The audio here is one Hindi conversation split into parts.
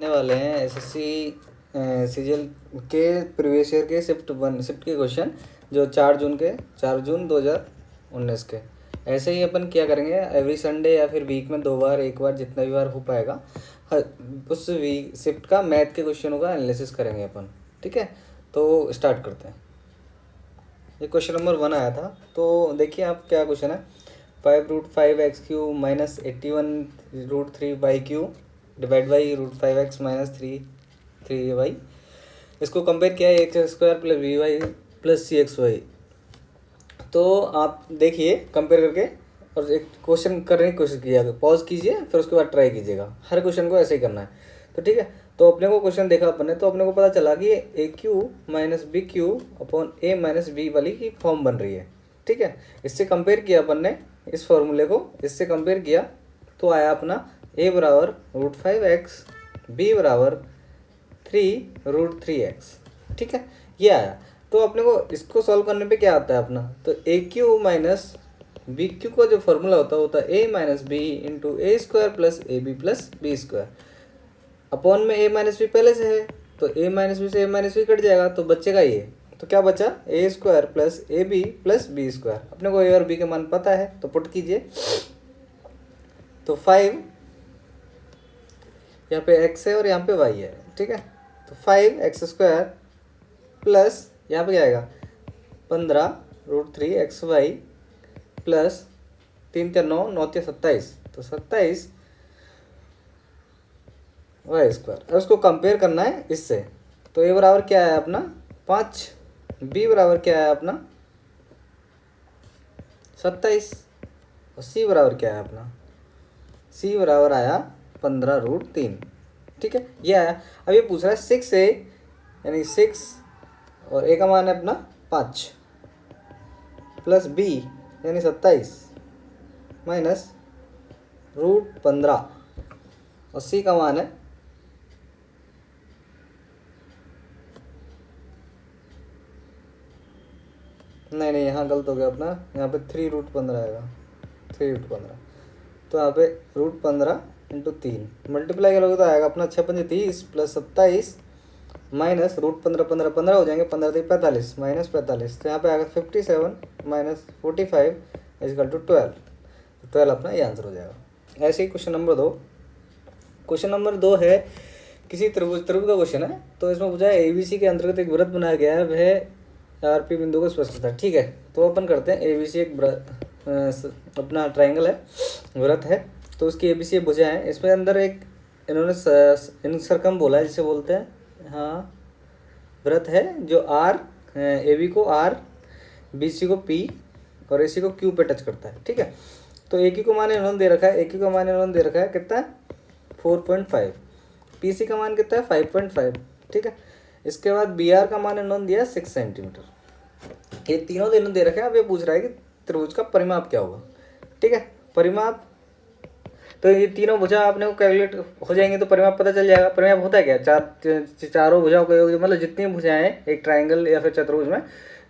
आने वाले हैं एसएससी सीजीएल के प्रीवियस ईयर के शिफ्ट के क्वेश्चन जो 4 जून 2019 के। ऐसे ही अपन क्या करेंगे, एवरी संडे या फिर वीक में 2 बार 1 बार जितना भी बार हो पाएगा उस वीक शिफ्ट का मैथ के क्वेश्चनों का एनालिसिस करेंगे अपन। ठीक है, तो स्टार्ट करते हैं। ये क्वेश्चन नंबर 1 आया था, तो देखिए आप क्या क्वेश्चन है। 5√5x³ minus 81√3y³ divide by √5x minus 3y। इसको कंपेयर किया है x² plus by plus cxy। तो आप देखिए कंपेयर करके और एक क्वेश्चन करने की कोशिश कीजिएगा, पॉज कीजिए फिर उसके बाद ट्राई कीजिएगा। हर क्वेश्चन को ऐसे ही करना है। तो ठीक है, तो अपने को क्वेश्चन देखा अपन ने, तो अपने को पता चला कि AQ minus BQ upon A minus B वाली की फॉर्म बन रही है। ठीक है, इससे कंपेयर किया अपन ने, इस फॉर्मूले को इससे कंपेयर किया तो आया अपना A बराबर √5x, B बराबर 3√3x। ठीक है, ये आया। तो अपने को इसको सॉल्व करने पे क्या आता है अपना, तो AQ माइनस BQ का जो फॉर्मूला होता है A minus B into A² plus AB plus B²। Upon में A माइनस B पहले से है, तो A माइनस B से A माइनस B कट जाएगा, तो बचेगा ये। तो क्या बचा, A² plus AB plus B²। अपने को A और B के मान पता है, तो पुट कीजिए। तो 5 यहाँ पे x है और यहाँ पे y है। ठीक है, तो 5x² प्लस यहाँ पे क्या आएगा 15√3xy प्लस 3 3 9 9 3 27, तो 27 y²। अब उसको कंपेयर करना है इससे, तो a बराबर क्या है अपना 5, b बराबर क्या है अपना 27 और c बराबर क्या है अपना, c बराबर आया 15√3। ठीक है, ये आया। अब ये पूछ रहा है 6a यानी 6 और a का मान है अपना 5 प्लस b यानी 27 माइनस √15 और c का मान है नहीं यहाँ गलत हो गया अपना, यहाँ पे 3√15 आएगा, 3√15। तो यहाँ पे √15 इंटू 3 मल्टीप्लाई करोगे तो आएगा अपना 6 5 30 प्लस 27 माइनस √15 15 15 हो जाएंगे, 15 3 45 माइनस 45। तो यहाँ पे आएगा 57 माइनस 45 इजकल टू 12। तो 12 अपना ये आंसर हो जाएगा। ऐसे ही क्वेश्चन नंबर 2। क्वेश्चन नंबर 2 है किसी त्रिभुज का क्वेश्चन है। तो इसमें पूछा है ABC के अंतर्गत एक वृत्त बनाया गया है, वह RP बिंदु को स्पष्ट करता है। ठीक है, तो अपन करते हैं ABC एक अपना ट्राइंगल है, वृत्त है। तो उसकी ABC भुजा है, इसमें अंदर एक इन्होंने इनसर्कम बोला है, जिसे बोलते हैं हाँ वृत्त है जो AB को R, BC को P और AC को Q पे टच करता है। ठीक है, तो AQ को मान इन्होंने दे रखा है, AQ का मान इन्होंने दे रखा है कितना है 4.5, PC का मान कितना है 5.5। ठीक है, इसके बाद BR का मान इन्होंने दिया 6 सेंटीमीटर। ये तीनों इन्होंने दे रखा है। अब ये पूछ रहा है कि त्रिभुज का परिमाप क्या होगा। ठीक है, परिमाप तो ये तीनों भुजा आपने को कैलकुलेट हो जाएंगे तो परिमाप पता चल जाएगा। परिमाप होता है क्या, चारों भुजाओं का योग, मतलब जितनी भुजाएं हैं एक ट्राइंगल या फिर चतुर्भुज में,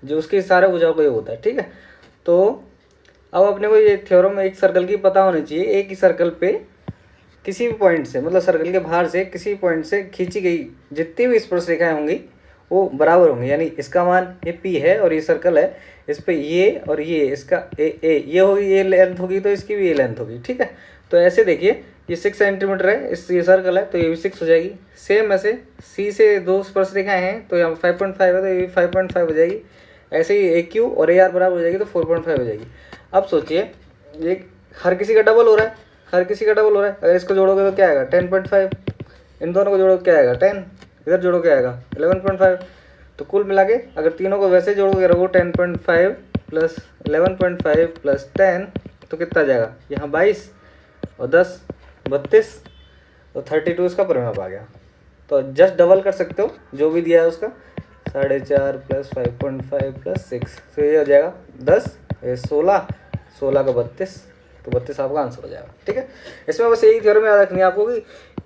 जो उसके सारे भुजाओं का योग होता है। ठीक है, तो अब अपने को ये थ्योरम एक सर्कल की पता होनी चाहिए। एक ही सर्कल पे किसी भी पॉइंट से, मतलब सर्कल के बाहर से किसी पॉइंट से खींची गई जितनी भी स्पर्शरेखाएं होंगी वो बराबर होंगी। यानी इसका मान ये P है और ये सर्कल है, इस पे ये और ये इसका ए ये होगी, ये लेंथ होगी, तो इसकी भी ये लेंथ होगी। ठीक है, तो ऐसे देखिए ये 6 सेंटीमीटर है, इस ये सर्कल है तो ये भी 6 हो जाएगी। सेम ऐसे C से 2 स्पर्शरेखाएं हैं तो यहाँ 5.5 है तो ये भी 5.5 हो जाएगी। ऐसे ही AQ और AR बराबर हो जाएगी तो 4.5 हो जाएगी। अब सोचिए ये हर किसी का डबल हो रहा है, हर किसी का डबल हो रहा है। अगर इसको जोड़ोगे तो क्या आएगा 10.5, इन दोनों को जोड़ोगे क्या आएगा 10, इधर जोड़ो क्या आएगा 11.5। तो कुल मिला के अगर तीनों को वैसे जोड़ोगे रखो 10.5 प्लस 11.5 प्लस 10 तो कितना आ जाएगा, यहाँ 22 और 10 32, तो 32 इसका परिमाप आ गया। तो जस्ट डबल कर सकते हो जो भी दिया है उसका, 4.5 प्लस 5.5 प्लस 6, तो ये हो जाएगा 10, ये 16 16 का 32, तो 32 आपका आंसर हो जाएगा। ठीक है, इसमें बस यही थ्योरम याद रखनी है आपको कि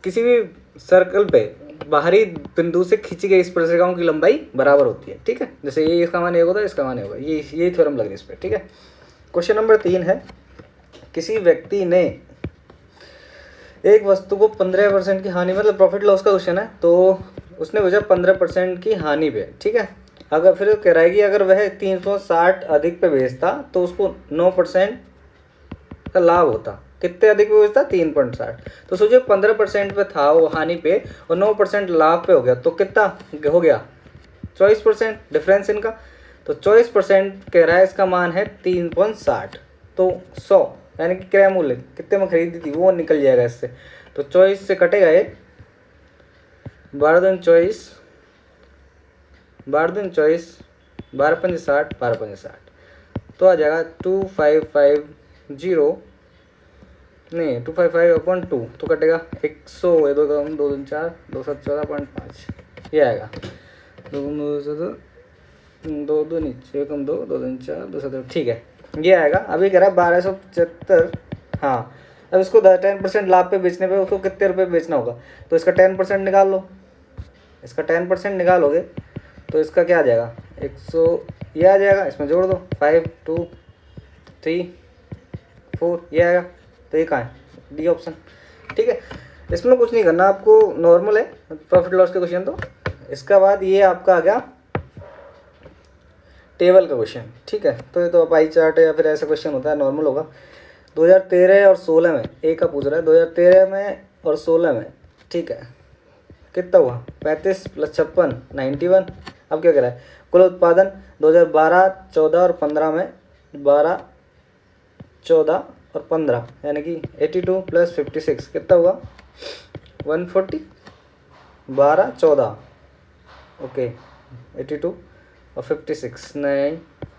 किसी भी सर्कल पे बाहरी बिंदु से खींची गई स्पर्शरेखाओं की लंबाई बराबर होती है। ठीक है, जैसे ये इसका मान एक होता है, इसका मान एक होगा, यही थ्योरम लग रही है इस पर। ठीक है, क्वेश्चन नंबर 3 है किसी व्यक्ति ने एक वस्तु को 15% की हानि, मतलब प्रॉफिट लॉस का क्वेश्चन है, तो उसने पूछा 15% की हानि पे, ठीक है। अगर फिर कह रहा है कि अगर वह 360 अधिक पे बेचता तो उसको 9% का लाभ होता। कितने अधिक पे बेचता? 3.60। तो सोचिए 15% पे था वो हानि पे और 9% लाभ पे हो गया, तो कितना हो गया? 24% डिफरेंस इनका। तो 24% कह रहा है इसका मान है 3.60। तो 100 यानी कि क्रय मूल्य कितने में खरीदी थी वो निकल जाएगा इससे। तो 24 से कटेगा ये, 12 दूनी 24, 12 दूनी 24, 12 पंजे 60, 12 पंजे 60, तो आ जाएगा 2550 नहीं 255/2, तो कटेगा 100, 2 कम 2 दूनी 4, 2 7 14.5, ये आएगा। 2 दूनी 6 कम 2, 2 दूनी 4, 2 7, ठीक है, ये आएगा। अभी कह रहा है 1275। हाँ, अब इसको 10% लाभ पे बेचने पे उसको कितने रुपए बेचना होगा? तो इसका 10% निकाल लो, इसका 10% निकालोगे तो इसका क्या आ जाएगा? 100 ये आ जाएगा, इसमें जोड़ दो 5 2 3 4 ये आएगा। तो ये कहाँ है? डी ऑप्शन, ठीक है। इसमें कुछ नहीं करना आपको, नॉर्मल है प्रॉफिट लॉस के क्वेश्चन। तो इसका बाद ये आपका आ गया टेबल का क्वेश्चन, ठीक है। तो ये तो पाई चार्ट है या फिर ऐसा क्वेश्चन होता है, नॉर्मल होगा। 2013 और 16 में ए का पूछ रहा है, 2013 में और 16 में, ठीक है, कितना हुआ? 35 + 56 91। अब क्या कह रहा है? कुल उत्पादन 2012 14 और 15 में, 12 14 और 15 यानी कि 82 + 56 कितना हुआ? 140। 12 14 ओके 82 और 56 9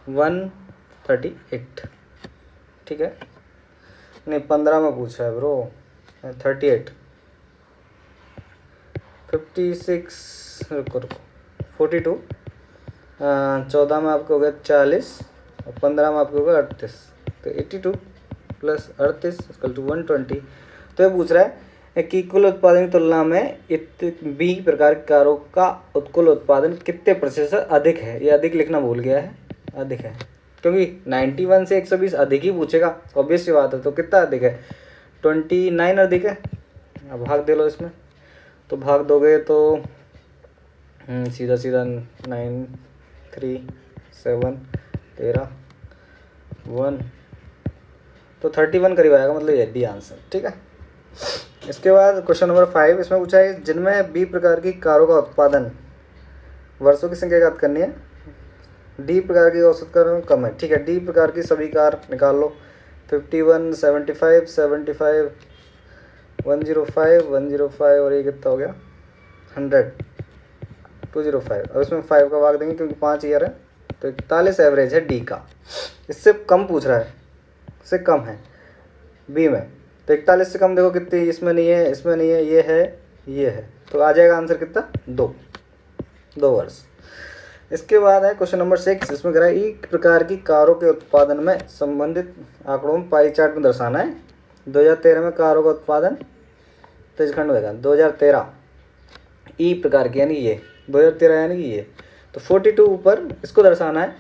138, ठीक है। नहीं 15 में पूछा है ब्रो, 38 56 रुको 42, 14 में आपको हो गया 40 और 15 में आपको हो गया 38। तो 82 + 38 = 120। तो ये पूछ रहा है कि कुल उत्पादन की तुलना में बी प्रकार के कारों का कुल उत्पादन कितने प्रतिशत अधिक है। ये अधिक लिखना भूल गया है, अधिक है क्योंकि 91 से 120 अधिक ही पूछेगा, ऑब्वियस सी बात है। तो कितना अधिक है? 29 अधिक है। अब भाग दे लो इसमें, तो भाग दोगे तो सीधा सीधा 9 3 7 13 1, तो 31 करीब आएगा, मतलब ये डी आंसर, ठीक है। इसके बाद क्वेश्चन नंबर 5, इसमें पूछा है जिनमें बी प्रकार की कारों का उत्पादन वर्षों की संख्या याद करनी है, डी प्रकार की औसत कार कम है, ठीक है। डी प्रकार की सभी कार निकाल लो, 51 75 75 105 105 और ये कितना हो गया? 100 205। अब इसमें 5 का भाग देंगे क्योंकि 5 ईयर है, तो 41 एवरेज है डी का। इससे कम पूछ रहा है, इससे कम है बी में। तो 41 से कम देखो कितनी, इसमें नहीं है, इसमें नहीं है, ये है, ये है, तो आ जाएगा आंसर कितना? 2 वर्ष। इसके बाद है क्वेश्चन नंबर 6, इसमें कह रहा है एक प्रकार की कारों के उत्पादन में संबंधित आंकड़ों में पाई चार्ट में दर्शाना है। 2013 में कारों का उत्पादन तेजखंड होगा 2013 ई प्रकार की, यानी ये 2013 यानी कि ये, तो 42 ऊपर इसको दर्शाना है।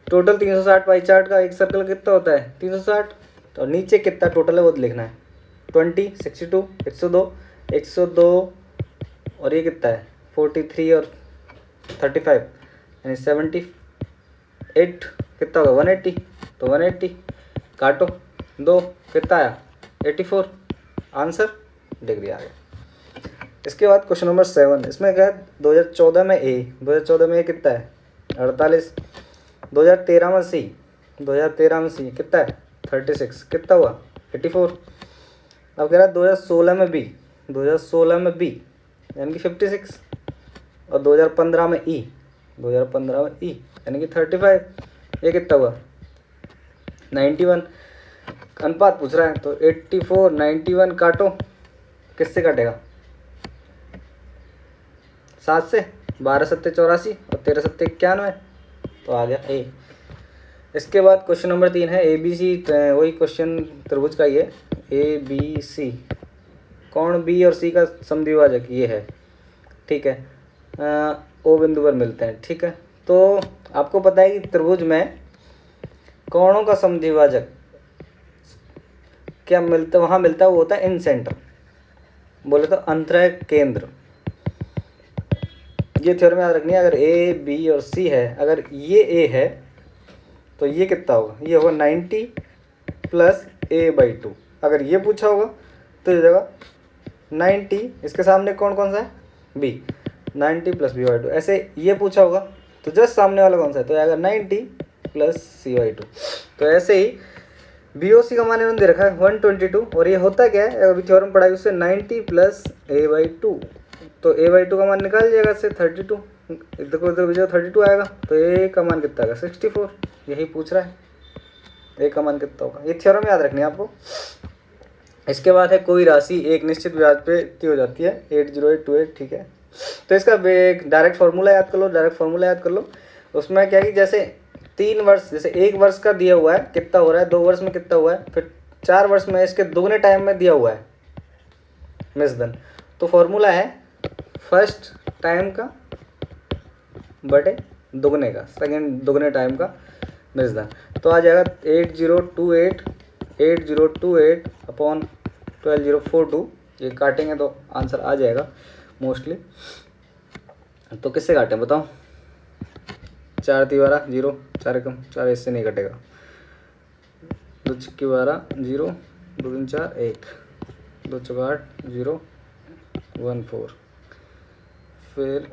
टोटल 360 पाई चार्ट का एक सर्कल कितना होता है? 360। तो नीचे कितना टोटल है वो लिखना है, 20 62 102 102 और ये कितना है? 43 और 35 यानी 78 कितना होगा? 180। तो 180 काटो 2 कितना आया? 84 आंसर डिग्री आ गया। इसके बाद क्वेश्चन नंबर 7, इसमें क्या है? 2014 में ए, 2014 में ए कितना है? 48। 2013 में सी, 2013 में सी कितना है? 36 कितना हुआ? 84। अब कह रहा है 2016 में बी, 2016 में बी यानी कि 56 और 2015 में ई, 2015 में ई यानी कि 35, ये कितना हुआ? 91। अनुपात पूछ रहा है तो 84 91 काटो, किससे काटेगा? 7 से, 12 7 84 और 13 7 91, तो आ गया ए। इसके बाद क्वेश्चन नंबर 3 है ए बी सी, वही क्वेश्चन त्रिभुज का ही है, ए बी सी। कौन बी और सी का समद्विभाजक ये है, ठीक है। ओ बिंदु पर मिलते हैं, ठीक है। तो आपको पता है कि त्रिभुज में कोणों का समद्विभाजक क्या मिलता है, वहाँ मिलता है वो होता है इन सेंटर, बोले तो अंतराय केंद्र। ये थ्योरम याद रखनी है, अगर ए बी और सी है, अगर ये ए है तो ये कितना होगा, ये होगा 90 प्लस a/2। अगर ये पूछा होगा तो ये जगह 90, इसके सामने कौन कौन सा है, b, 90 प्लस b/2। ऐसे ये पूछा होगा तो जस्ट सामने वाला कौन सा है, तो आएगा 90 प्लस c/2। तो ऐसे ही BOC का मान इन्होंने दे रखा है 122, और ये होता क्या है, अभी थ्योरम पढ़ाई उससे 90 प्लस a/2, तो a/2 का मान निकाल जाएगा इससे 32। देखो इधर भी जो 32 आएगा तो a का मान कितना आएगा 64, यही पूछ रहा है a का मान कितना होगा। ये थ्योरम याद रखनी है आपको। इसके बाद है कोई राशि एक निश्चित ब्याज पे इतनी हो जाती है 80828, ठीक है। तो इसका एक डायरेक्ट फार्मूला याद कर लो, डायरेक्ट फार्मूला याद कर लो। उसमें क्या है कि जैसे 3 वर्ष, जैसे 1 वर्ष का दिया हुआ है कितना हो रहा है, 2 वर्ष में कितना हुआ है, फिर 4 वर्ष में इसके दुगने टाइम में दिया हुआ है मिसधन। तो फॉर्मूला है फर्स्ट टाइम का बटे दुगने का, सेकेंड दुगने टाइम का मिसधन। तो आ जाएगा 8028 अपॉन 12042, ये काटेंगे तो आंसर आ जाएगा मोस्टली। तो किससे काटें बताओ, 4 × 12 0, 4 कम 4, इससे नहीं कटेगा, 2 × 12 0, 2 × 4 1, 2 × 8 0 1 4, फिर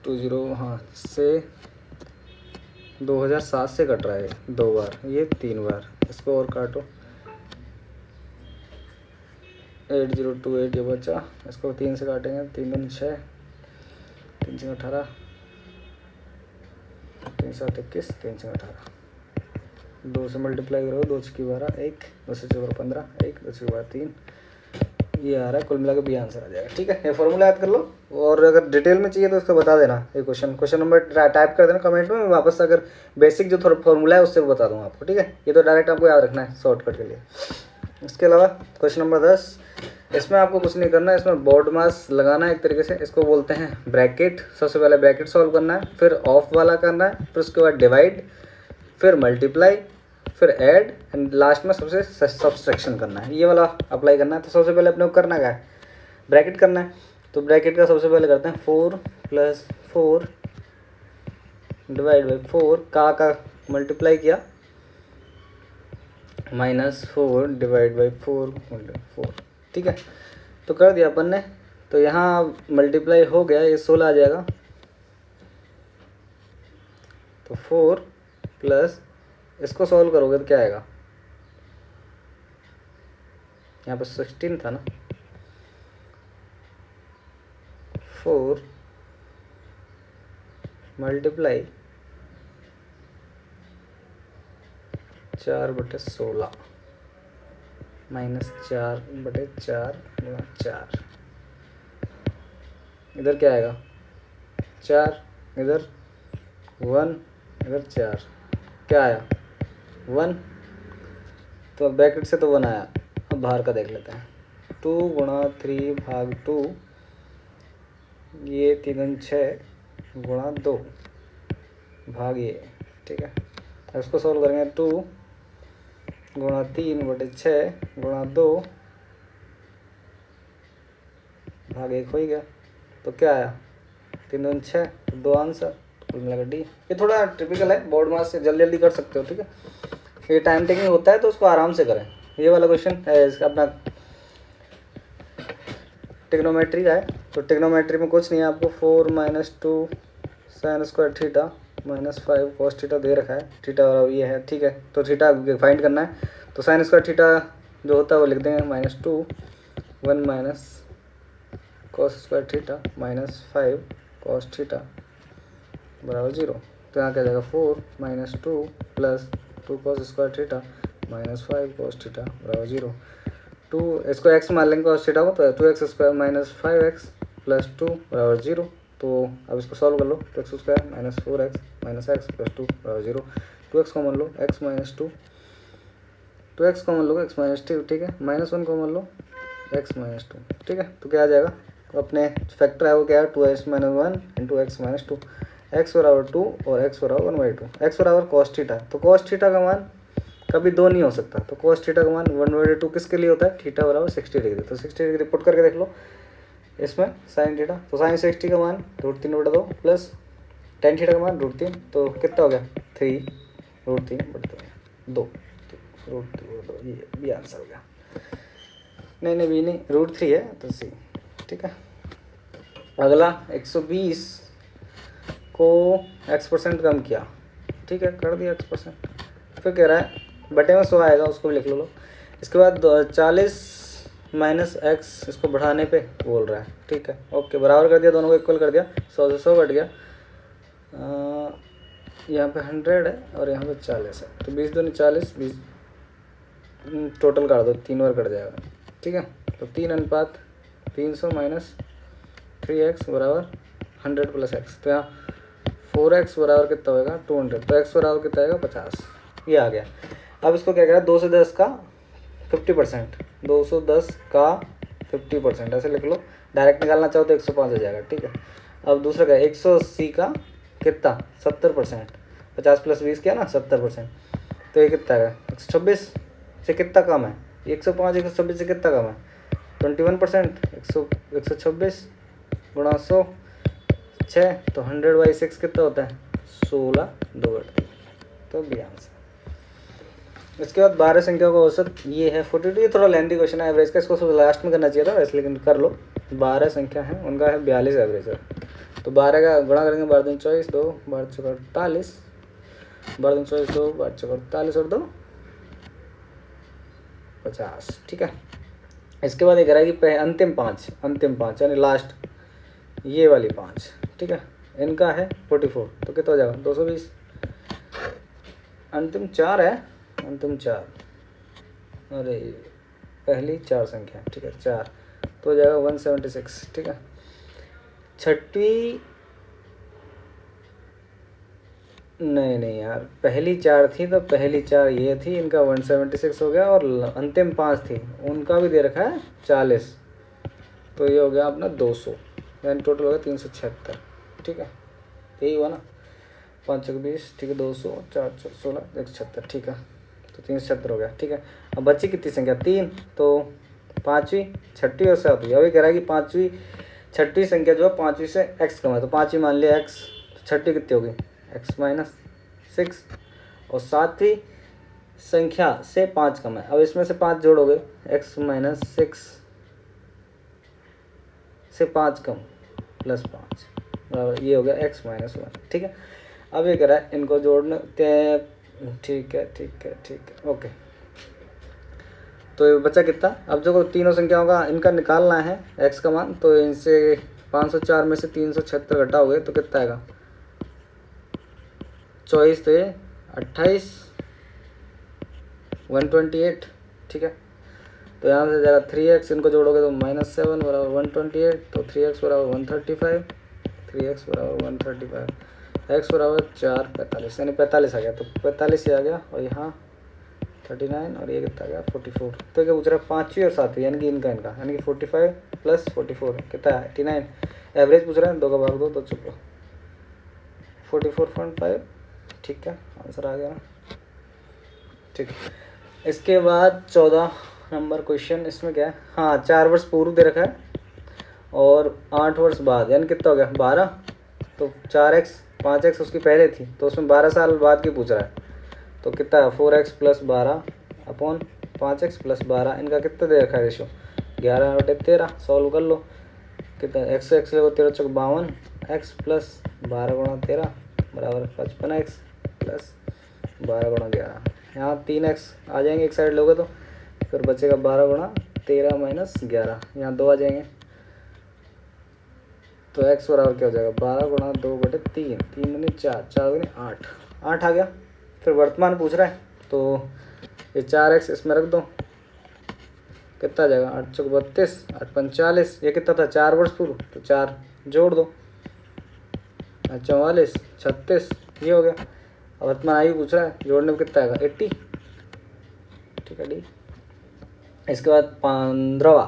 2 0, हाँ से 2007 से कट रहा है 2 बार, ये 3 बार, इसको और काटो 8028 जो बचा, इसको 3 से काटेंगे, 3 दूनी 6, 3 × 18, 3 × 7 21, 3 × 18, 2 से मल्टीप्लाई करो, 2 × 12 1, 2 से 4 15 1, 2 से 12 3, ये आ रहा है, कुल मिला के बी आंसर आ जाएगा, ठीक है। ये फॉर्मूला याद कर लो, और अगर डिटेल में चाहिए तो उसको बता देना, ये क्वेश्चन नंबर टाइप कर देना कमेंट में, मैं वापस अगर बेसिक जो थोड़ा फॉर्मूला है उससे बता दूँगा आपको, ठीक है। ये तो डायरेक्ट आपको याद रखना है शॉर्टकट के लिए। इसके अलावा क्वेश्चन नंबर 10, इसमें आपको कुछ नहीं करना है, इसमें बोर्ड मास लगाना है एक तरीके से, इसको बोलते हैं ब्रैकेट। सबसे पहले ब्रैकेट सॉल्व करना है, फिर ऑफ वाला करना है, फिर उसके बाद डिवाइड, फिर मल्टीप्लाई, फिर ऐड, एंड लास्ट में सबसे सब्सट्रैक्शन करना है, ये वाला अप्लाई करना है। तो सबसे पहले अपने को करना क्या है, ब्रैकेट करना है। तो ब्रैकेट का सबसे पहले करते हैं 4 + 4 डिवाइड बाई 4 का मल्टीप्लाई किया, -4 डिवाइड बाई 4 4, ठीक है। तो कर दिया अपन ने, तो यहाँ मल्टीप्लाई हो गया, ये 16 आ जाएगा, तो 4 प्लस इसको सॉल्व करोगे तो क्या आएगा, यहाँ पे 16 था ना, 4 मल्टीप्लाई 4/16 -4/4 × 4, इधर क्या आएगा 4, इधर 1, इधर 4, क्या आया 1, तो ब्रैकेट से तो 1 आया। अब बाहर का देख लेते हैं, 2 × 3/2, ये 3 × 6 × 2 भाग ये, ठीक है। अब इसको सॉल्व करेंगे, 2 × 3/6 × 2 भाग 1 हो ही गया, तो क्या आया 3 दूनी 6, 2 आंसर, कुल मिलाकर डी। ये थोड़ा टिपिकल है, बोर्ड मास से जल्दी जल्दी कर सकते हो, ठीक है। ये टाइम टेकिंग होता है तो उसको आराम से करें। ये वाला क्वेश्चन है इसका अपना टिग्नोमेट्री का है, तो टिग्नोमेट्री में कुछ नहीं है, आपको 4 - 2 sin² थीटा -5 cos थीटा दे रखा है, थीटा और ये है, ठीक है। तो थीटा फाइंड करना है, तो sin² थीटा जो होता है वो लिख देंगे -2 1 cos² थीटा -5 cos थीटा बराबर 0। तो यहाँ क्या जाएगा 4 - 2 plus 2 cos² theta -5 cos theta बराबर 0। 2 इसको x मान लेंगे cos थीटा को, तो 2x² - 5x प्लस 2 बराबर 0। तो अब इसको सॉल्व कर लो, तो x² - 4x - x प्लस 2 बराबर 0। 2x कॉमन लो, x - 2, 2x कॉमन लो, x - 2, ठीक है। -1 कॉमन लो, x - 2, ठीक है। तो क्या आ जाएगा, अपने फैक्टर है वो क्या है 2x - 1 × x - 2, x बराबर 2 और x बराबर 1/2, x बराबर cos थीटा। तो cos थीटा का मान कभी दो नहीं हो सकता। तो cos थीटा का मान 1/2 किसके लिए होता है, थीटा बराबर 60 डिग्री। तो 60 डिग्री पुट करके देख लो इसमें sin थीटा, तो sin 60 का मान √3/2 प्लस tan थीटा का मान √3, तो कितना हो गया 3 √3/2 √3/2, ये भी आंसर हो गया। नहीं बी नहीं, √3 है तो सी। ठीक है, अगला 120 को x% कम किया। ठीक है, कर दिया x%। फिर कह रहा है बटे में 100 आएगा, उसको भी लिख लो। इसके बाद 40 माइनस x इसको बढ़ाने पे बोल रहा है। ठीक है, ओके, बराबर कर दिया, दोनों को इक्वल कर दिया, 100 से 100 कट गया। यहाँ पे 100 है और यहाँ पे 40 है, तो 20 दूनी 40, 20 टोटल कर दो, 3 बार कट जाएगा। ठीक है, तो 3:300 माइनस 3x बराबर 100 प्लस x, तो यहाँ 4x बराबर कितना होगा 200, तो x बराबर कितना आएगा 50, ये आ गया। अब इसको क्या कह रहा है 210 का 50%, 210 का 50% ऐसे लिख लो, डायरेक्ट निकालना चाहो तो 105 हो जाएगा। ठीक है, अब दूसरा क्या है 180 का कितना 70%, 50 प्लस 20 किया ना 70%, तो ये कितना है 126 से कितना कम है, 105 126 से कितना कम है 21%, 126 गुणा 100 6, तो 100/6 कितना होता है 16 2/3, तो बी आंसर। इसके बाद 12 संख्याओं का औसत ये है 42, ये थोड़ा लेंथी क्वेश्चन है, एवरेज का इसको सब लास्ट में करना चाहिए था वैसे, लेकिन कर लो। 12 संख्या है, उनका है 42 एवरेज है, तो 12 का गुणा करेंगे 12 दूनी 24, 2 12 चौका 48, 12 दूनी 24, 2 12 चौका 48 और 2 50। ठीक है, इसके बाद ये कह रहा है कि अंतिम पाँच यानी लास्ट ये वाली 5, ठीक है, इनका है 44, तो कितना हो जाएगा 220। अंतिम 4 है, अंतिम 4, अरे पहली 4 संख्या, ठीक है 4, तो हो जाएगा 176। ठीक है, छठवीं नहीं यार, पहली 4 थी तो पहली 4 ये थी, इनका 176 हो गया, और अंतिम 5 थी उनका भी दे रखा है 40, तो ये हो गया अपना 200, यानी टोटल हो गया 376। ठीक है, यही हुआ ना, 5 चौक 20, ठीक है 200, 4 चौक 16, 176। ठीक है, तो 376 हो गया। ठीक है, अब बच्ची कितनी संख्या 3, तो 5वीं 6वीं और 7वीं। अभी कह रहा है कि 5वीं 6वीं संख्या जो है 5वीं से x कम है, तो 5वीं मान लिया x, तो 6वीं कितनी होगी x-6, और 7वीं संख्या से 5 कम है, अब इसमें से 5 जोड़ोगे x-6 से 5 कम प्लस 5 बराबर ये हो गया x-1। ठीक है, अब ये कह रहा है इनको जोड़ने, ठीक है ओके, तो ये बचा कितना, अब जो तीनों संख्याओं का इनका निकालना है x का मान, तो इनसे 504 में से 376 घटाओगे तो कितना आएगा 24, तो ये 28 128। ठीक है, तो यहाँ से जाएगा 3x, इनको जोड़ोगे तो -7 बराबर 128, तो 3x बराबर 135, 3x बराबर 135, x बराबर 4 45, यानी 45 आ गया, तो 45 ही आ गया, और यहाँ 39 और ये कितना आ गया 44। तो क्या पूछ रहा है 5वीं और 7वीं, यानी कि इनका यानी कि 45 प्लस 44 कितना है 89, एवरेज पूछ रहा है, 2 का भाग 2 तो चलो 44.5। ठीक है, आंसर आ गया ना। ठीक है, इसके बाद 14 नंबर क्वेश्चन, इसमें क्या है, हाँ 4 वर्ष पूर्व दे रखा है और 8 वर्ष बाद, यानी कितना हो गया 12, तो 4x 5x उसकी पहले थी, तो उसमें 12 साल बाद की पूछ रहा है, तो कितना है 4x plus 12 upon 5x plus 12, इनका कितना दे रखा है रेशो 11/13, सॉल्व कर लो, कितना x लगो 13 चौक 52, x प्लस 12 गुणा 13 बराबर 55x प्लस 12 गुणा 11, यहाँ 3x आ जाएंगे एक साइड लोगे तो, फिर बचेगा 12 गुणा 13 माइनस 11, यहाँ 2 आ जाएंगे, तो x बराबर क्या हो जाएगा 12 गुणा 2/3, 3 दूनी 4, 4 दूनी 8, 8 आ गया। फिर वर्तमान पूछ रहा है, तो ये 4x इसमें रख दो, कितना आ जाएगा 8 चौक 32, 8 पंच 40, ये कितना था 4 वर्ष पूर्व, तो 4 जोड़ दो 44 36, ये हो गया। वर्तमान आयु पूछ रहा है, जोड़ने में कितना आएगा 80। ठीक है डी। इसके बाद 15वां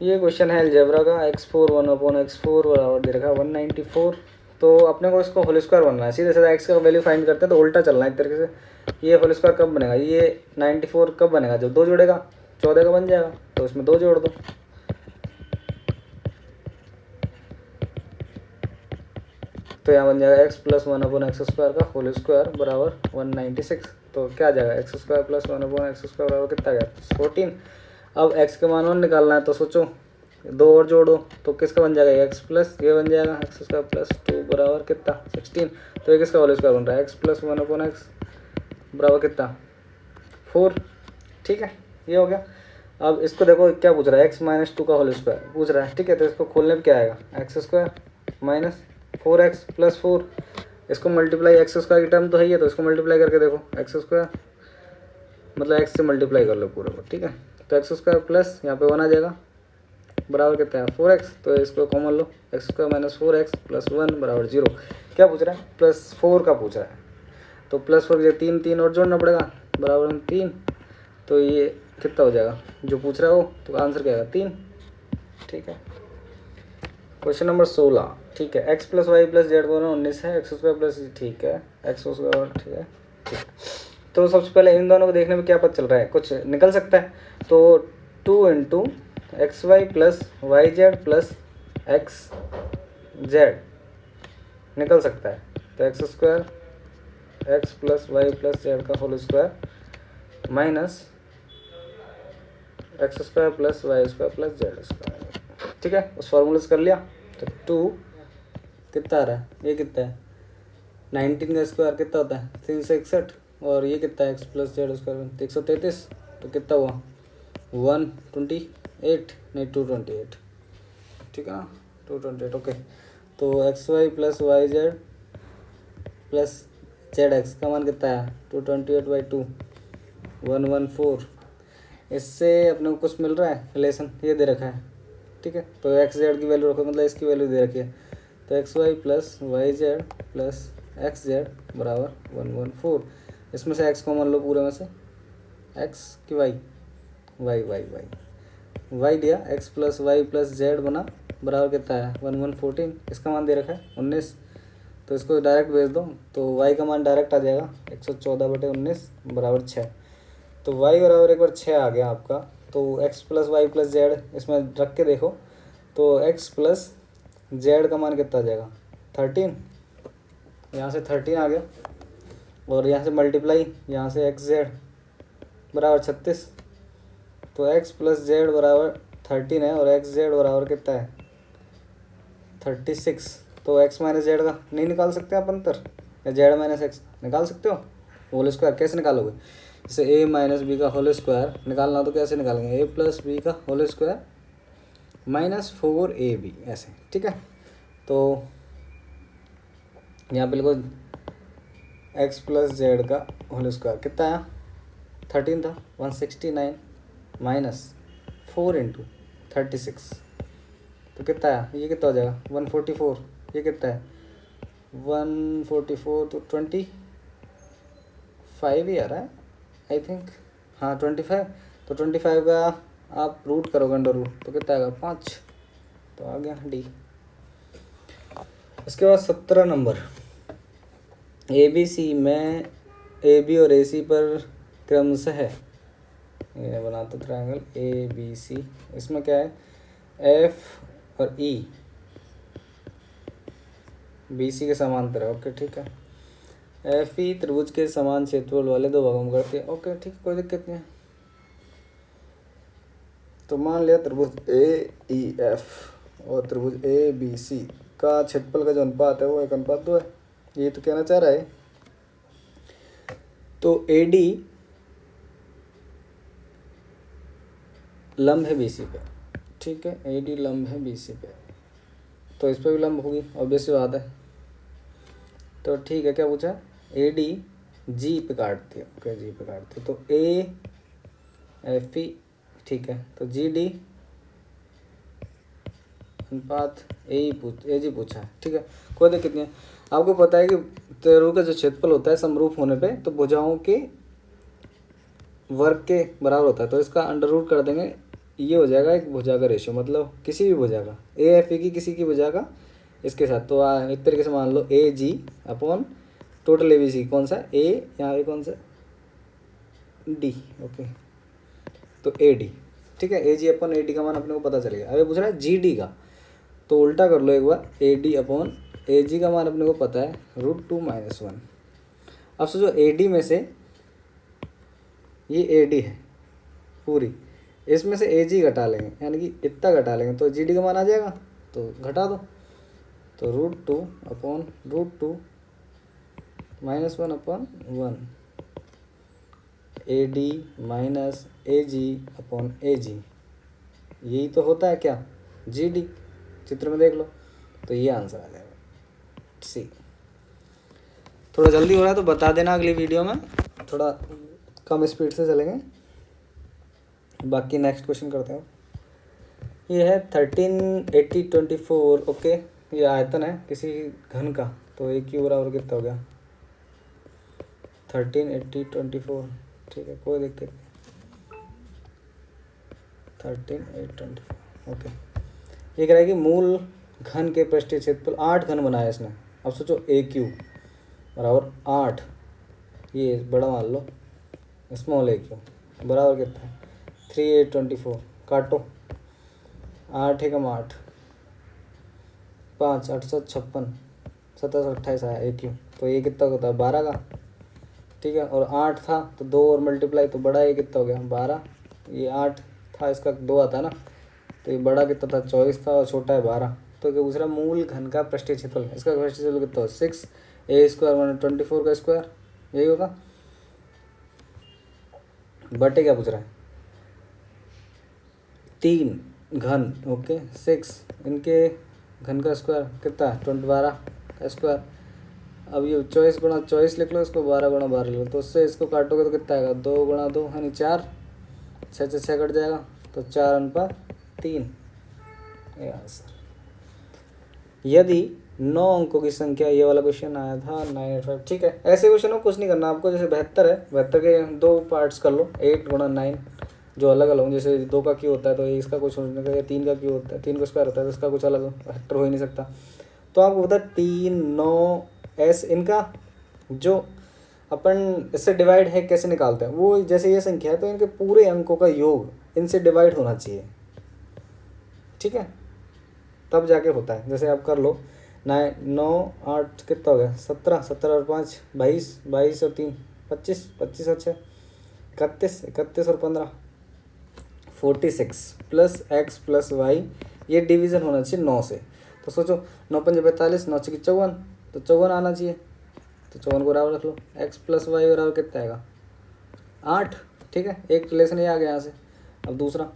ये क्वेश्चन है अलजेब्रा का, x4 1/x4 बराबर दे रखा है 194, तो अपने को इसको होल स्क्वायर बनना है। सीधे सीधे एक्स का वैल्यू फाइंड करते हैं तो उल्टा चलना है एक तरीके से। ये होल स्क्वायर कब बनेगा, ये 94 कब बनेगा, जब 2 जोड़ेगा, 14 का बन जाएगा, तो इसमें 2 जोड़ दो। तो यहाँ बन जाएगा एक्स प्लस 1/x² का होल स्क्वायर बराबर 196। तो क्या आ जाएगा, एक्स स्क्वायर प्लस 1/x² बराबर कितना गया, 14। अब एक्स के मान 1 निकालना है, तो सोचो 2 और जोड़ो तो किसका बन जाएगा, एक्स प्लस ये बन जाएगा x² प्लस 2 बराबर कितना, 16। तो ये किसका होल स्क्वायर बन रहा है, एक्स प्लस 1/x बराबर कितना, 4। ठीक है, ये हो गया। अब इसको देखो क्या पूछ रहा है, x माइनस 2 का होल स्क्वायर पूछ रहा है। ठीक है, तो इसको खोलने में क्या आएगा, x² माइनस 4x प्लस 4। इसको मल्टीप्लाई x² की टर्म तो है ही है, तो इसको मल्टीप्लाई करके देखो, x² मतलब x से मल्टीप्लाई कर लो पूरे को। ठीक है, तो x² प्लस यहाँ पे 1 आ जाएगा बराबर कितना है, 4x। तो इसको कॉमन लो, x² माइनस 4x प्लस 1 बराबर 0। क्या पूछ रहा है, प्लस 4 का पूछ रहा है। तो प्लस 4 के 3 3 और जोड़ना पड़ेगा बराबर 3। तो ये कितना हो जाएगा जो पूछ रहा हो, तो आंसर क्या आएगा 3। ठीक है, क्वेश्चन नंबर 16। ठीक है, x plus Y plus Z दोनों 19 है, x² प्लस, ठीक है, x², ठीक है। ठीक, तो सबसे पहले इन दोनों को देखने में क्या पता चल रहा है, कुछ निकल सकता है। तो 2 into X Y plus Y Z plus X Z निकल सकता है। तो x² X plus Y plus Z का whole square minus x² plus y² plus z²। ठीक है, उस फॉर्मूले से कर लिया। तो 2 कितना आ रहा है, ये कितना है, 19 का स्क्वायर कितना होता है, 361। और ये कितना है, x प्लस z² 133। तो कितना हुआ, 128 नहीं 228। ठीक है ना, 228। ओके, तो xy plus Y Z plus zx का मान कितना है, 228/2 114। इससे अपने को कुछ मिल रहा है रिलेशन, ये दे रखा है। ठीक है, तो एक्स जेड की वैल्यू रखो, मतलब इसकी वैल्यू दे रखी है। तो X Y plus Y Z plus X Z बराबर 114। इसमें से एक्स कॉमन लो पूरे में से, एक्स की Y Y Y Y Y दिया, X plus Y plus Z बना बराबर कितना है 1114। इसका मान दे रखा है 19। तो इसको डायरेक्ट भेज दो, तो वाई का मान डायरेक्ट आ जाएगा 114/19 बराबर 6। तो y बराबर एक बार 6 आ गया आपका। तो x plus Y plus Z इसमें रख के देखो, तो x प्लस जेड का मान कितना आ जाएगा 13। यहाँ से 13 आ गया, और यहाँ से मल्टीप्लाई, यहाँ से एक्स जेड बराबर 36। तो x प्लस जेड बराबर 13 है, और एक्स जेड बराबर कितना है 36। तो x माइनस जेड का नहीं निकाल सकते आप अंतर, या जेड माइनस एक्स निकाल सकते हो। होल स्क्वायर कैसे निकालोगे, जैसे a माइनस बी का होल स्क्वायर निकालना, तो कैसे निकालेंगे, a प्लस बी का होल स्क्वायर माइनस 4ab ऐसे। ठीक है, तो यहाँ पे लिखो x प्लस जेड का होल स्क्वायर कितना आया 13 था, 169 माइनस 4 इंटू 36। तो कितना आया, ये कितना हो जाएगा 144। ये कितना है 144, तो 25 ही आ रहा है आई थिंक, हाँ 25। तो 25 का आप रूट करोगे अंडर रूट, तो कितना आएगा 5। तो आ गया डी। इसके बाद 17 नंबर, ए बी सी में ए बी और ए सी पर क्रमशः, ये बनाते ट्रायंगल ए बी सी, इसमें क्या है एफ और ई बी सी के समांतर है। ओके ठीक है, एफ ई त्रिभुज के समान क्षेत्रफल वाले दो भागों में करते हैं। ओके ठीक है, कोई दिक्कत नहीं है। तो मान लिया त्रिभुज ए ई एफ और त्रिभुज ए बी सी का क्षेत्रफल का जो अनुपात है वो 1:2 है। ये तो कहना चाह रहा है। तो ए डी लंब है बी सी पे, ठीक है, ए डी लंब है बी सी पे, तो इस पर भी लंब होगी, ऑब्वियस सी बात है। तो ठीक है, क्या पूछा, ए डी जी पे काटती है। ओके, जी पे काटती है, तो ए एफ ई, ठीक है, तो जी डी अनुपात ए जी पूछा है। ठीक है, कोई दिक्कत नहीं है। आपको पता है कि त्रिभुज का जो क्षेत्रफल होता है समरूप होने पे तो भुजाओं के वर्ग के बराबर होता है। तो इसका अंडर रूट कर देंगे, ये हो जाएगा एक भुजा का रेशियो, मतलब किसी भी भुजा का, ए एफ ई की किसी की भुजा का इसके साथ। तो एक तरीके से मान लो A G upon total A B C, कौन सा ए, यहाँ पे कौन सा डी, ओके, तो ए डी, ठीक है। ए जी अपॉन ए डी का मान अपने को पता चलेगा। अभी पूछ रहा है जी डी का, तो उल्टा कर लो एक बार, ए डी अपॉन ए जी का मान अपने को पता है √2 - 1। अब सोचो ए डी में से ये ए डी है पूरी, इसमें से ए जी घटा लेंगे, यानी कि इतना घटा लेंगे तो जी डी का मान आ जाएगा, तो घटा दो। तो √2 upon √2 - 1/1 A D minus A G upon A G, यही तो होता है क्या, जी डी। चित्र में देख लो, तो ये आंसर आ जाएगा सी। थोड़ा जल्दी हो रहा है तो बता देना, अगली वीडियो में थोड़ा कम स्पीड से चलेंगे। बाकी नेक्स्ट क्वेश्चन करते हैं। ये है 1380/24, ओके। ये आयतन है किसी घन का, तो ए क्यू बराबर कितना हो गया 1380/24, ठीक है, कोई दिक्कत नहीं, 1380/24, ओके। ये कह रहा है कि मूल घन के पृष्ठीय क्षेत्रफल 8 घन बनाया इसने। अब सोचो ए क्यू बराबर 8, ये बड़ा मान लो स्मॉल ए क्यू बराबर कितना है 38/24, काटो 8 एकम 8, 5 8 7 56, 17 28 आया ए क्यू, तो ये कितना होता है 12 का, ठीक है। और 8 था तो 2 और मल्टीप्लाई, तो बड़ा ये कितना हो गया 12, ये 8 था इसका 2 आता है ना, तो ये बड़ा कितना था 24 था और छोटा है 12। तो क्या दूसरा मूल घन का पृष्ठीय क्षेत्रफल, इसका पृष्ठीय क्षेत्रफल कितना हो 6 a² - 24 का स्क्वायर, यही होगा, बटे क्या पूछ रहा है 3 घन, ओके, 6 इनके घन का स्क्वायर कितना है 12 का स्क्वायर। अब ये 24 × 24 लिख लो, इसको 12 × 12 लिख लो, तो उससे इसको काटोगे तो कितना आएगा 2 × 2 यानी 4, 6 6 कट जाएगा, तो 4/3, ये आंसर। यदि 9 अंकों की संख्या, ये वाला क्वेश्चन आया था 985, ठीक है। ऐसे क्वेश्चन में कुछ नहीं करना आपको, जैसे 72 है, 72 के 2 पार्ट्स कर लो, 8 × 9 जो अलग अलग, जैसे 2 का क्यों होता है तो इसका कुछ सोचने का, 3 का क्यों होता है, 3 का स्क्वायर होता है तो इसका कुछ अलग फैक्टर हो ही नहीं सकता। तो आपको पता है 3 9 एस, इनका जो अपन इससे डिवाइड है कैसे निकालते हैं, वो जैसे ये संख्या है तो इनके पूरे अंकों का योग इनसे डिवाइड होना चाहिए, ठीक है, तब जाके होता है। जैसे आप कर लो 9 8 कितना हो गया 17, 17 और 5 22, 22 और 3 25, 25 और 6 31, 31 और 15 46 प्लस x प्लस वाई, ये डिवीज़न होना चाहिए 9 से। तो सोचो 9 × 5 = 42, 9 × 6 = 54, तो 54 आना चाहिए, तो 54 को बराबर रख लो, x प्लस वाई बराबर कितना आएगा 8, ठीक है। एक रिलेशन ये आ गया यहाँ से। अब दूसरा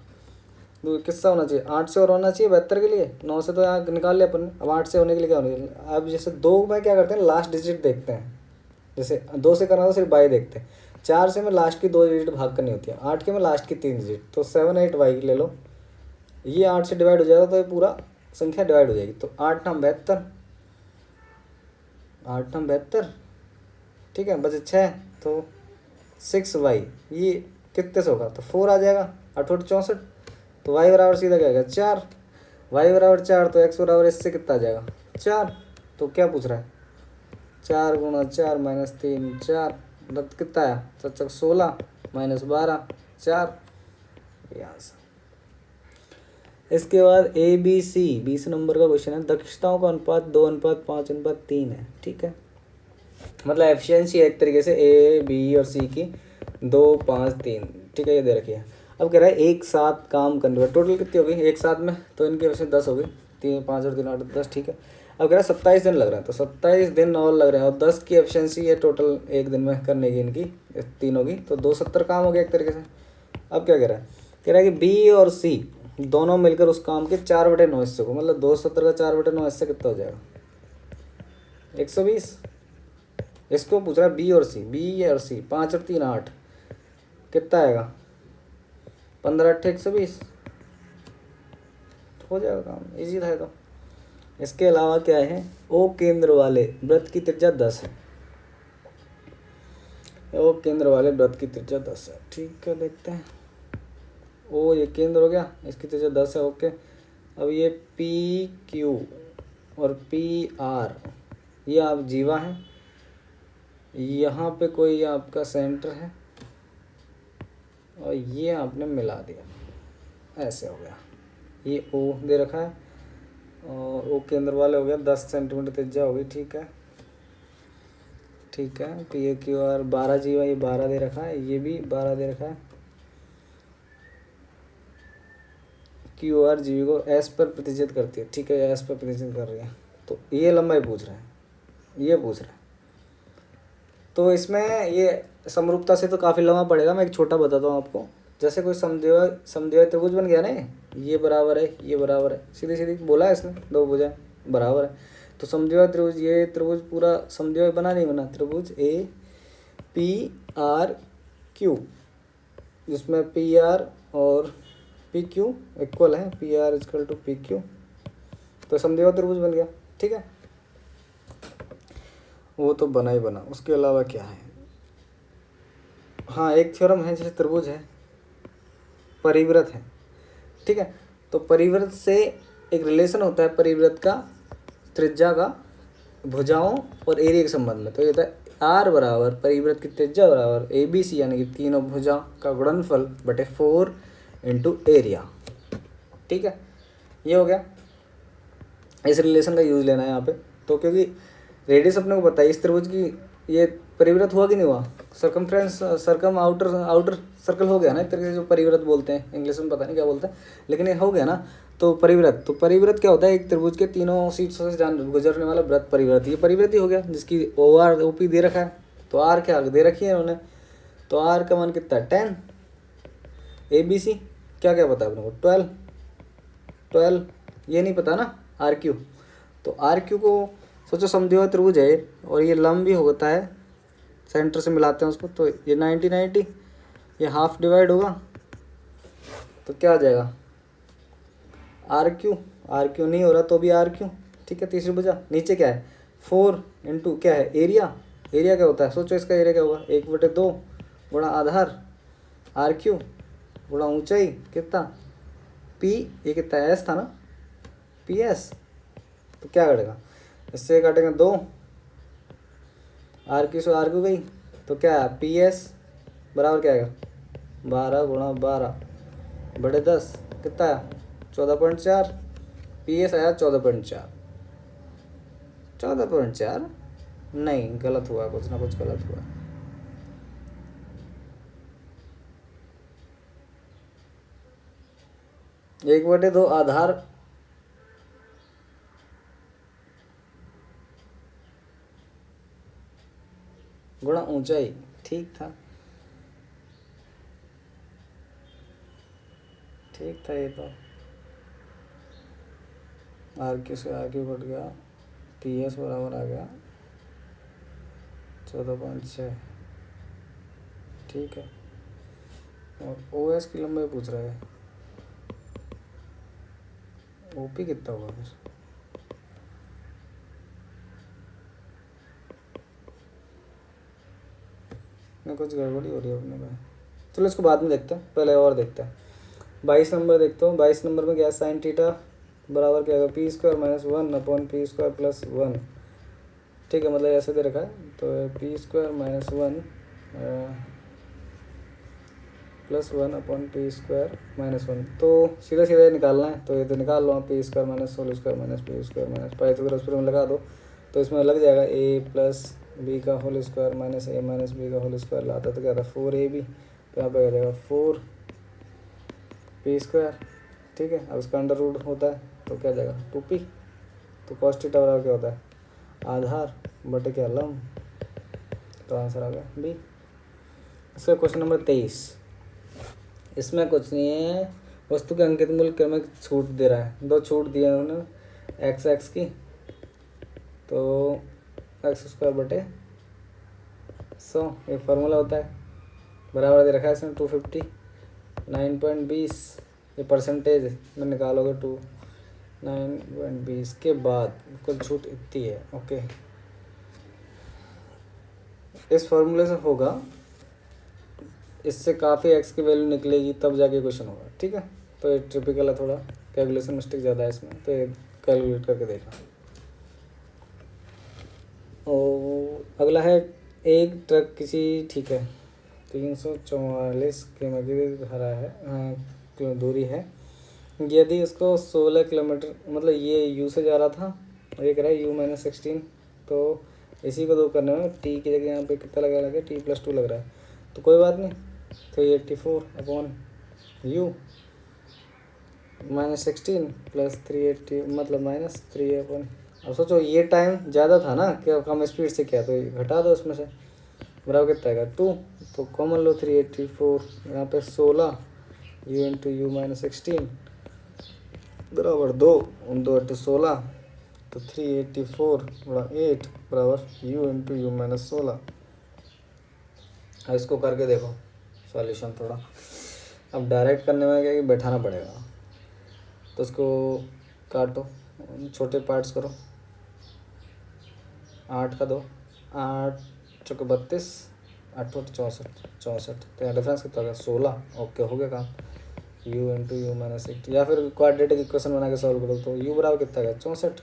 किससा होना चाहिए 8 से और होना चाहिए 72 के लिए, 9 से तो यहाँ निकाल लिया अपन ने, अब 8 से होने के लिए क्या होने चाहिए। अब जैसे 2 में क्या करते हैं लास्ट डिजिट देखते हैं, जैसे 2 से करना तो सिर्फ बाई देखते हैं, 4 से में लास्ट की 2 डिजिट भाग करनी होती है, 8 के में लास्ट की 3 डिजिट, तो 7 8 वाई ले लो, ये 8 से डिवाइड हो जाएगा तो ये पूरा संख्या डिवाइड हो जाएगी। तो 8 9 72, 8 9 72, ठीक है, बचे 6, तो 6 वाई, ये कितने से होगा तो 4 आ जाएगा, 8 8 64, तो वाई बराबर सीधा क्या आएगा 4, वाई बराबर 4, तो एक्स बराबर इससे कितना आ जाएगा 4। तो क्या पूछ रहा है 4 × 4 - 3 4, मतलब कितना आया 7 16 -12 4, ये आंसर। इसके बाद ABC 20 नंबर का क्वेश्चन है, दक्षताओं का अनुपात 2:5:3 है, ठीक है, मतलब एफिशिएंसी एक तरीके से A B और C की 2 5 3, ठीक है, ये दे रखी है। अब कह रहा है एक साथ काम करने पर टोटल कितनी होगी एक साथ में, तो इनकी वैसे 10 हो गई, 3 5 और 3 8 10, ठीक है। अब कह रहा है 27 दिन लग रहे हैं, तो 27 दिन और लग रहे हैं, और 10 की एफिशिएंसी है टोटल एक दिन में करने की इनकी तीनों की, तो 270 काम हो गया एक तरीके से। अब क्या कह रहा है कि B और C दोनों मिलकर उस काम के 4/9 हिस्से को, मतलब 270 का 4/9 हिस्से कितना हो जाएगा 120। इसको पूछ रहा है B और C 5 और 3 8, कितना आएगा 15 8 120, हो जाएगा काम, इजी था तो। इसके अलावा क्या है, O केंद्र वाले वृत्त की त्रिज्या 10 है, O केंद्र वाले वृत्त की त्रिज्या 10 है, ठीक है, देखते हैं। O ये केंद्र हो गया, इसकी त्रिज्या 10 है, ओके। अब ये PQ और पी आर ये आप जीवा है, यहाँ पे कोई आपका सेंटर है और ये आपने मिला दिया, ऐसे हो गया। ये ओ दे रखा है और ओ के अंदर वाले हो गया 10 सेंटीमीटर त्रिज्या होगी। ठीक है ठीक है। पी ए क्यू आर 12 जीवा, ये 12 दे रखा है, ये भी 12 दे रखा है। क्यू आर जीवी को एस पर प्रतिशत करती है। ठीक है, एस पर प्रतिशत कर रही है, तो ये लंबाई पूछ रहा है, ये पूछ रहा है। तो इसमें ये समरूपता से तो काफ़ी लंबा पड़ेगा। मैं एक छोटा बताता हूँ आपको। जैसे कोई समद्विबाहु त्रिभुज बन गया ना, ये बराबर है, ये बराबर है, सीधी सीधी बोला है इसने, दो भुजाएं बराबर है। तो समद्विबाहु त्रिभुज, ये त्रिभुज पूरा समद्विबाहु बना नहीं बना, त्रिभुज ए पी आर क्यू, जिसमें पी आर और पी क्यू इक्वल है, P R equal to P Q, तो समद्विबाहु त्रिभुज बन गया। ठीक है, वो तो बना ही बना। उसके अलावा क्या है, हाँ एक थ्योरम है, जैसे त्रिभुज है, परिवृत्त है। ठीक है, तो परिवृत्त से एक रिलेशन होता है परिवृत्त का त्रिज्या का भुजाओं और एरिया के संबंध में। तो ये होता है आर बराबर परिवृत्त की त्रिज्या बराबर ए बी सी, यानी कि तीनों भुजा का गुणनफल बटे 4 इंटू एरिया। ठीक है, ये हो गया। इस रिलेशन का यूज लेना है यहाँ पे। तो क्योंकि रेडियस अपने को बताइए इस त्रिभुज की, ये परिवृत्त हुआ कि नहीं हुआ, सर्कमफ्रेंस सर्कम आउटर सर्कल हो गया ना एक तरीके से, जो परिवृत्त बोलते हैं, इंग्लिश में पता नहीं क्या बोलते हैं, लेकिन ये हो गया ना। तो परिवृत्त, तो परिवृत्त क्या होता है, एक त्रिभुज के तीनों शीर्षों से गुजरने वाला वृत्त परिवृत्त, ये परिवृत्त ही हो गया, जिसकी ओ आर ओ पी दे रखा है। तो आर क्या दे रखी है उन्होंने, तो आर का मान कितना है 10, ए बी सी क्या क्या पता है अपने को 12, ये नहीं पता ना आर क्यू। तो आर क्यू को सोचो समद्विबाहु त्रिभुज है और ये लंब भी होता है, सेंटर से मिलाते हैं उसको, तो ये 90 ये हाफ डिवाइड होगा, तो क्या आ जाएगा आर क्यू नहीं हो रहा तो भी आर क्यू। ठीक है, तीसरी भुजा। नीचे क्या है 4 इंटू क्या है एरिया, एरिया क्या होता है, सोचो इसका एरिया क्या होगा 1/2 गुणा आधार आर क्यू गुणा ऊंचाई कितना पी, ये कितना एस था ना, पी एस। तो क्या कटेगा, इससे काटेंगे 2, आर क्यू से आर क्यू गई, तो क्या है पी एस बराबर क्या आएगा 12 गुणा 12 बड़े 10 कितना है 14.4, पी एस आया 14.4। 14.4 नहीं, गलत हुआ, कुछ ना कुछ गलत हुआ। एक बटे 2 आधार गुणा ऊंचाई, ठीक था ये तो। आर क्यू से आर क्यू बढ़ गया, पी एस बराबर आ गया 14.6। ठीक है, और ओ एस की लंबाई पूछ रहा है, ओ पी कितना होगा फिर, ना कुछ गड़बड़ी हो रही है अपने में। चलो इसको बाद में देखते हैं, पहले और देखते हैं। 22 नंबर देखता हूँ। 22 नंबर में क्या साइन थीटा बराबर क्या होगा P square minus 1 upon P square plus 1। ठीक है, मतलब ऐसे दे रखा है, तो P square minus 1 plus 1 upon P square minus 1। तो सीधा सीधा निकालना है, तो ये तो निकाल लो, P square minus whole square minus P square minus Pythagoras में लगा दो, तो इसमें लग जाएगा ए प्लस बी का whole square minus A minus B का होल स्क्वायर लाता तो क्या था 4ab, तो यहाँ पे आ जाएगा 4 पी स्क्वायर। ठीक है, अब इसका अंडर रूट होता है तो क्या जाएगा 2p, तो कॉस थीटा बराबर क्या होता है आधार बटे क्या लंब, तो आंसर आ गया बी। इसका क्वेश्चन नंबर 23, इसमें कुछ नहीं है, वस्तु के अंकित मूल्य क्रमिक छूट दे रहा है, 2 छूट दिए हैं उन्होंने एक्स की, तो एक्स स्क्वायर बटे 100 एक फार्मूला होता है, बराबर दे रखा है इसमें 250 9.20, ये परसेंटेज में निकालोगे 9.20 के बाद कुल छूट इतनी है। ओके, इस फार्मूले से होगा, इससे काफ़ी एक्स की वैल्यू निकलेगी तब जाके क्वेश्चन होगा। ठीक है, तो ये टिपिकल है, थोड़ा कैलकुलेशन मिस्टेक ज़्यादा है इसमें, तो ये कैलकुलेट करके देखना। और अगला है एक ट्रक किसी, ठीक है, 344 किलोमीटर भरा है, हाँ दूरी है। यदि उसको 16 किलोमीटर, मतलब ये यू से जा रहा था और ये कह रहा है U-16, तो इसी को दो करने में टी की जगह यहाँ पे कितना लगा T+2 लग रहा है, तो कोई बात नहीं। 384/U-16 प्लस 380 मतलब -3 अब सोचो ये टाइम ज़्यादा था ना, क्या कम स्पीड से किया, तो ये घटा दो उसमें से, बराबर कितना आएगा 2, तो कॉमन लो 384, यहाँ पे 16 U × U-16 बराबर 2, 2 × 8 = 16, तो 384/8 बराबर U × U-16। अब इसको करके देखो सॉल्यूशन थोड़ा, अब डायरेक्ट करने में क्या है कि बैठाना पड़ेगा, तो उसको काटो, छोटे पार्ट्स करो, 8 का 2, 8 चौके 32, 8 × 64, 64, तो यहाँ डिफरेंस कितना होगा 16। ओके हो गया काम। U × U-8, या फिर क्वाड्रेटिक इक्वेशन बना के सॉल्व करो, तो U बराबर कितना है 64।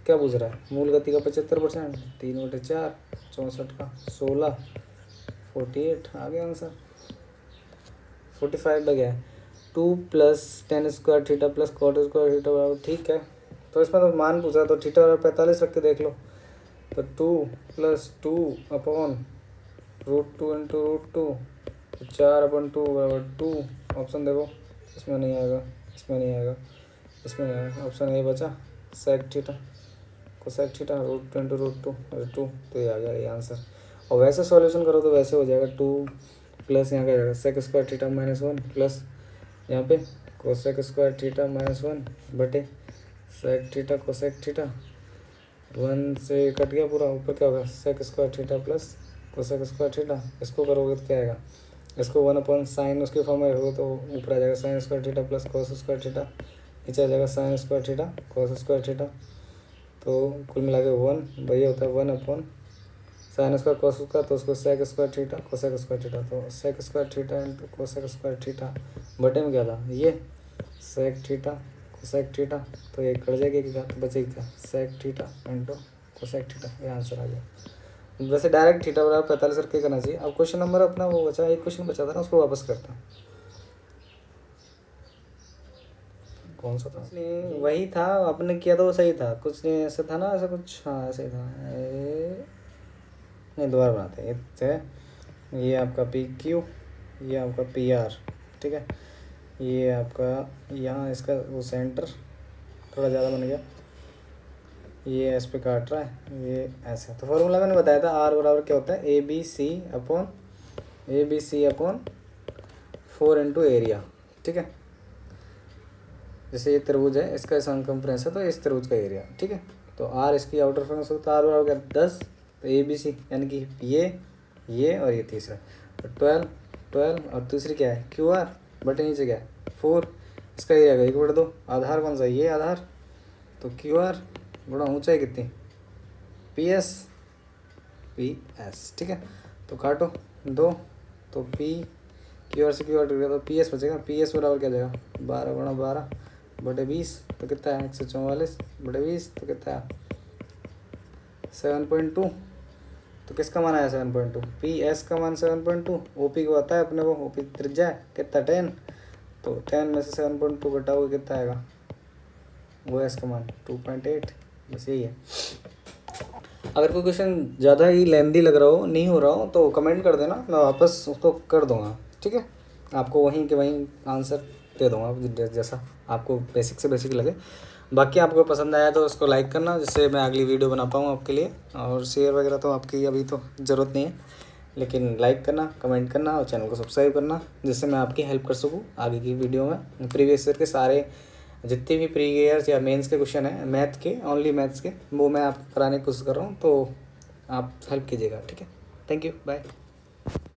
क्या पूछ रहा है, मूल गति का 75%, 3/4, 64 का 16, 48 आ गया आंसर। 45 लगे है 2 + tan² theta plus cot² theta बराबर, ठीक है। तो इसमें तो मान पूछा, तो थीटा बराबर 45 रख के देख लो, तो 2 + 2/√2 × √2, 4/2 बराबर 2। ऑप्शन देखो, इसमें नहीं आएगा, इसमें नहीं आएगा, इसमें नहीं आएगा, ऑप्शन ए बचा sec थीटा cosec थीटा √2 × √2 2, तो ये आ गया ये आंसर। और वैसे सॉल्यूशन करो तो वैसे हो जाएगा 2 प्लस यहाँ का जाएगा sec² थीटा -1 प्लस यहाँ पे cosec² थीटा -1 बटे sec थीटा cosec थीटा, 1 से कट गया पूरा, ऊपर क्या होगा sec² theta plus cosec² theta. इसको करोगे तो क्या आएगा, इसको 1/sin उसके फॉर्म में रखोगे तो ऊपर आ जाएगा sin² theta plus cos² theta, नीचे आ जाएगा sin² थीटा cos² थीटा, तो कुल मिला के 1 भैया होता है 1/sin² cos², तो उसको sec² थीटा cosec² थीटा, तो sec² थीटा × cosec² थीटा बटे में क्या था ये sec थीटा cosec थीटा, तो ये कट जाएगी क्या, तो बचेगी क्या sec थीटा × cosec थीटा, ये आंसर आ गया। वैसे डायरेक्ट थीटा बराबर 45 करके करना चाहिए। अब क्वेश्चन नंबर अपना वो बचा, एक क्वेश्चन बचा था ना, उसको वापस करता हूँ। कौन सा था, नहीं वही था आपने किया था वो सही था, कुछ नहीं ऐसा था ना, ऐसा कुछ, हाँ ऐसे ही था नहीं दोबारा बनाते हैं, ये आपका PQ, ये आपका PR, ठीक है, ये आपका यहाँ इसका वो सेंटर थोड़ा ज़्यादा बन गया, ये इस पे काट रहा है, ये ऐसे। तो फॉर्मूला मैंने बताया था R बराबर क्या होता है ABC/4 × एरिया, ठीक है। जैसे ये तरबूज है, इसका सरकमफ्रेंस है, तो इस तरबूज का एरिया, ठीक है। तो R इसकी आउटर फ्रेंस होता है, R बराबर क्या 10, तो ABC यानी कि ये और ये तीसरा, तो 12 और दूसरी क्या है QR बटे नीचे क्या है 4, इसका एरिया का 1/2, आधार कौन सा है ये आधार, तो QR बड़ा ऊंचाई कितनी PS, ठीक है। तो काटो 2, तो QR से QR टूट गया, तो PS बचेगा, PS बराबर क्या जाएगा 12 × 12 बटे 20, तो कितना है 144 बटे 20, तो कितना है 7.2, तो किसका मान आया 7.2, PS का मान 7.2, OP को आता है अपने को, OP त्रिज्या है कितना 10, तो 10 में से 7.2 घटाओगे कितना आएगा, वो है इसका मान 2.8, बस यही है। अगर कोई क्वेश्चन ज़्यादा ही लेंदी लग रहा हो, नहीं हो रहा हो, तो कमेंट कर देना, मैं वापस उसको कर दूँगा, ठीक है। आपको वहीं के वहीं आंसर दे दूँगा जैसा आपको बेसिक से बेसिक लगे। बाकी आपको पसंद आया तो उसको लाइक करना, जिससे मैं अगली वीडियो बना पाऊँ आपके लिए, और शेयर वगैरह तो आपकी अभी तो ज़रूरत नहीं है, लेकिन लाइक करना, कमेंट करना और चैनल को सब्सक्राइब करना, जिससे मैं आपकी हेल्प कर सकूँ आगे की वीडियो में। प्रीवियस ईयर के सारे जितने भी प्री ईयर्स या मेंस के क्वेश्चन हैं मैथ के, ओनली मैथ्स के, वो मैं आपको कराने की कोशिश कर रहा हूँ, तो आप हेल्प कीजिएगा, ठीक है। Thank you, bye.